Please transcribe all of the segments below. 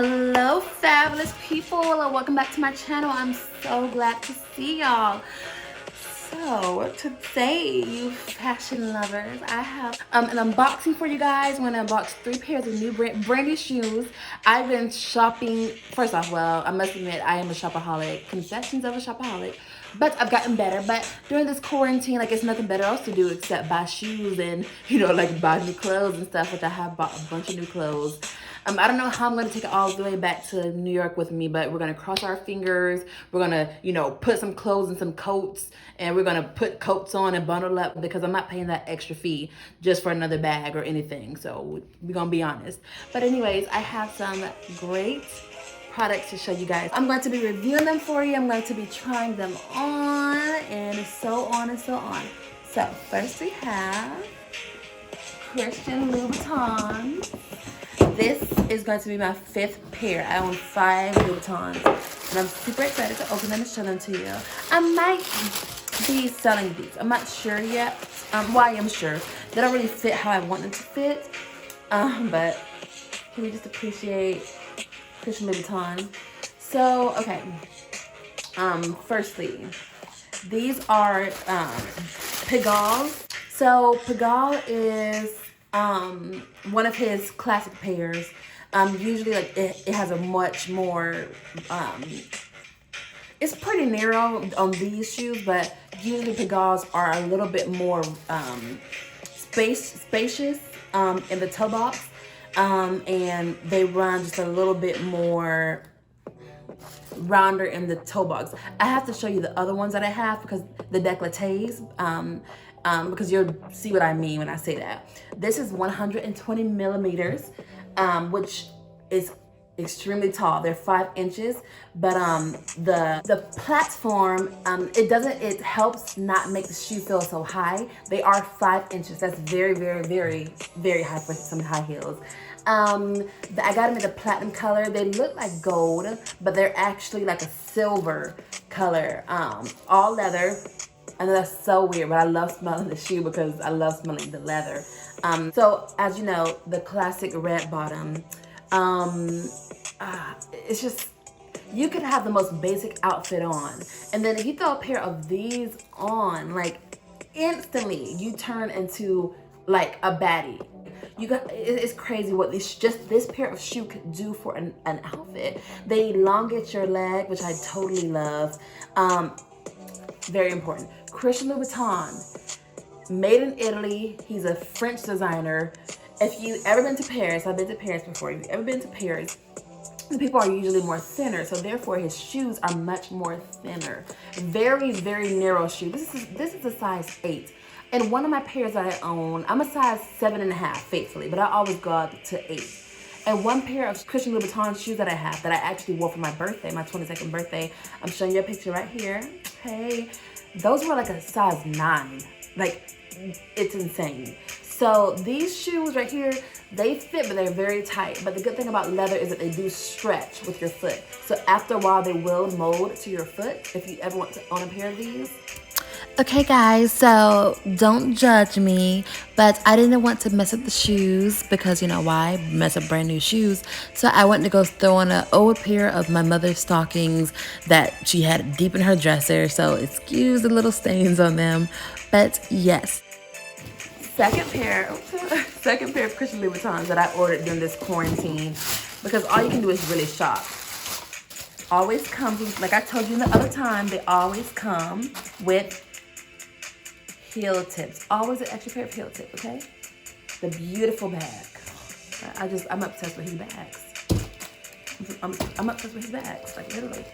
Hello fabulous people, and welcome back to my channel. I'm so glad to see y'all. So today, you fashion lovers, I have an unboxing for you guys. I'm gonna unbox 3 pairs of new brand new shoes. I've been shopping. First off, well, I must admit I am a shopaholic. Confessions of a shopaholic. But I've gotten better. But during this quarantine, like, it's nothing better else to do except buy shoes and, like, buy new clothes and stuff, which I have bought a bunch of new clothes. I don't know how I'm going to take it all the way back to New York with me, but we're going to cross our fingers. We're going to, put some clothes and some coats, and we're going to put coats on and bundle up because I'm not paying that extra fee just for another bag or anything. So we're going to be honest. But anyways, I have some great products to show you guys. I'm going to be reviewing them for you. I'm going to be trying them on and so on and so on. So first we have Christian Louboutin. This is going to be my 5th pair. I own 5 Louboutins, and I'm super excited to open them and show them to you. I might be selling these. I'm not sure yet. Well, I am sure. They don't really fit how I want them to fit, but can we just appreciate Christian Louboutin? So, okay. Firstly, these are Pigalle. So Pigalle is one of his classic pairs. Usually, like, it has a much more it's pretty narrow on these shoes, but usually Pigalles are a little bit more spacious in the toe box, and they run just a little bit more rounder in the toe box. I have to show you the other ones that I have because the décolletés, because you'll see what I mean when I say that. This is 120 millimeters, which is extremely tall. They're 5 inches, but the platform, it helps not make the shoe feel so high. They are 5 inches. That's very, very, very, very high for some high heels. I got them in the platinum color. They look like gold, but they're actually like a silver color. All leather. I know that's so weird, but I love smelling the shoe because I love smelling the leather. So as you know, the classic red bottom. It's just, you could have the most basic outfit on, and then if you throw a pair of these on, like, instantly you turn into like a baddie. It's crazy what this pair of shoe could do for an outfit. They elongate your leg, which I totally love. Very important. Christian Louboutin, made in Italy. He's a French designer. If you've ever been to Paris, I've been to Paris before. If you've ever been to Paris, the people are usually more thinner, so therefore his shoes are much more thinner. Very, very narrow shoe. This is a size 8. And one of my pairs that I own, I'm a size 7.5, faithfully, but I always go up to 8. And one pair of Christian Louboutin shoes that I have that I actually wore for my birthday, my 22nd birthday, I'm showing you a picture right here. Hey, those were like a size 9. Like, it's insane. So these shoes right here, they fit, but they're very tight. But the good thing about leather is that they do stretch with your foot. So after a while, they will mold to your foot if you ever want to own a pair of these. Okay guys, so don't judge me, but I didn't want to mess up the shoes because, you know why? Mess up brand new shoes. So I went to go throw on an old pair of my mother's stockings that she had deep in her dresser, so excuse the little stains on them. But yes. Second pair of Christian Louboutins that I ordered during this quarantine, because all you can do is really shop. Always comes with, like I told you the other time, they always come with heel tips. Always an extra pair of heel tip, okay? The beautiful bag. I'm obsessed with his bags. I'm obsessed with his bags, like, literally.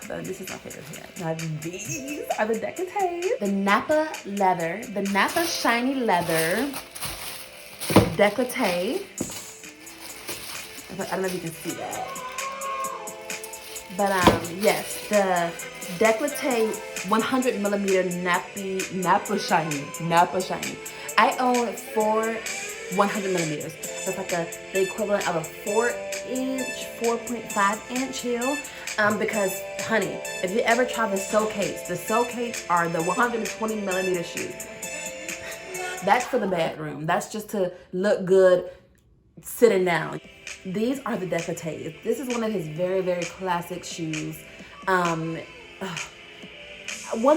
But this is my favorite pair. Now these are the décolletés. The Napa leather, the Napa shiny leather décolleté. I don't know if you can see that. But yes, the décolleté 100 millimeter Napa shiny. I own 4 100 millimeters. That's like the equivalent of a 4.5 inch heel. Because, honey, if you ever try the Socates are the 120 millimeter shoes. That's for the bedroom. That's just to look good sitting down. These are the décolletés. This is one of his very, very classic shoes. One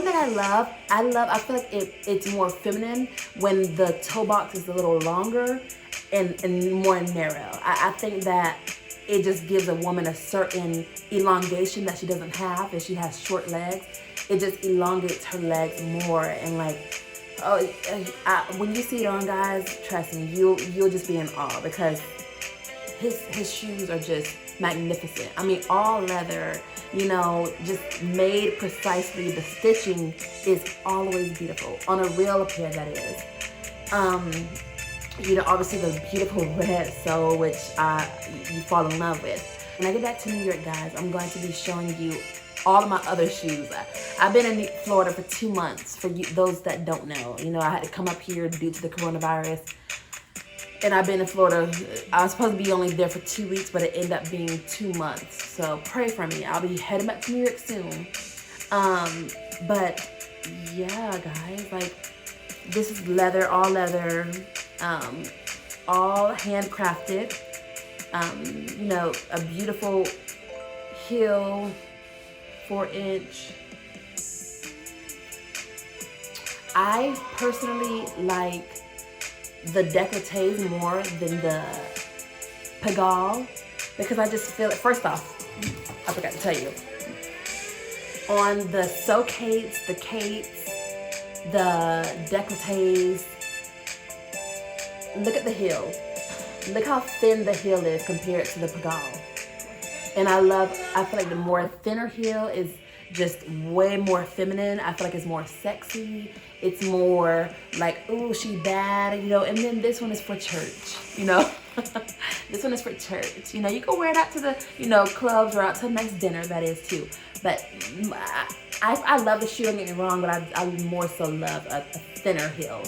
that I feel like it's more feminine when the toe box is a little longer and more narrow. I think that it just gives a woman a certain elongation that she doesn't have if she has short legs. It just elongates her legs more, and like, when you see it on, guys, trust me, you'll just be in awe, because his shoes are just magnificent. I mean, all leather, you know, just made precisely. The stitching is always beautiful on a real pair, that is. You know, obviously the beautiful red sole, which you fall in love with. When I get back to New York, guys, I'm going to be showing you all of my other shoes. I've been in Florida for 2 months. For those that don't know, you know, I had to come up here due to the coronavirus. And I've been in Florida. I was supposed to be only there for 2 weeks, but it ended up being 2 months. So pray for me. I'll be heading back to New York soon. But yeah, guys, like, this is leather, all handcrafted. You know, a beautiful heel, 4-inch. I personally like the décolletés more than the Pigalle, because I just feel it. First off, I forgot to tell you, on the socates, the cates, the décolletés, look at the heel. Look how thin the heel is compared to the Pigalle. And I feel like the more thinner heel is just way more feminine. I feel like it's more sexy. It's more like, ooh, she bad, you know. And then this one is for church, you know. This one is for church. You know, you can wear it out to the, you know, clubs or out to a nice dinner, that is too. But I love the shoe, don't get me wrong, but I more so love a thinner heel.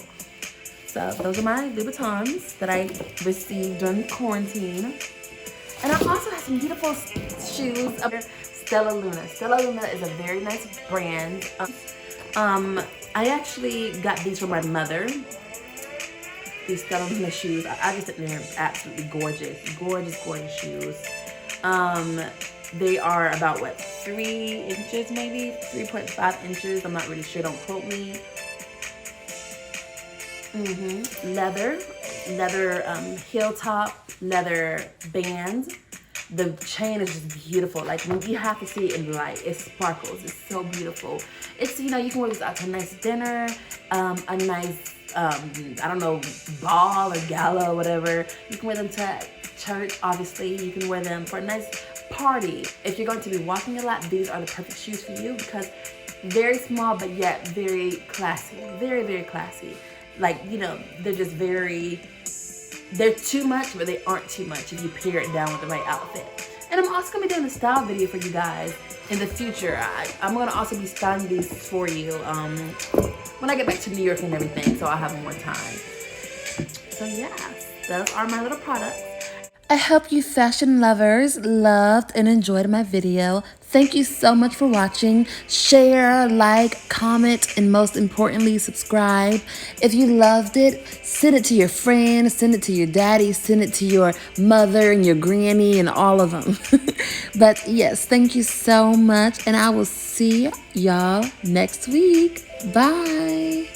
So those are my Louboutins that I received during quarantine. And I also have some beautiful shoes of Stella Luna. Stella Luna is a very nice brand. I actually got these from my mother. These Stella Luna shoes. I just think they're absolutely gorgeous. Gorgeous, gorgeous shoes. They are about, what, 3 inches maybe? 3.5 inches. I'm not really sure. Don't quote me. Leather heel top, leather band. The chain is just beautiful. Like, you have to see it in light. It sparkles. It's so beautiful. It's, you know, you can wear this out to a nice dinner, a nice, I don't know, ball or gala or whatever. You can wear them to church, obviously. You can wear them for a nice party. If you're going to be walking a lot, these are the perfect shoes for you, because very small but yet very classy. Very, very classy. Like, you know, they're just very, they're too much, but they aren't too much if you pair it down with the right outfit. And I'm also going to be doing a style video for you guys in the future. I'm going to also be styling these for you when I get back to New York and everything, so I'll have more time. So yeah, those are my little products. I hope you fashion lovers loved and enjoyed my video. Thank you so much for watching. Share, like, comment, and most importantly, subscribe. If you loved it, send it to your friends, send it to your daddy, send it to your mother and your granny and all of them. But yes, thank you so much, and I will see y'all next week. Bye.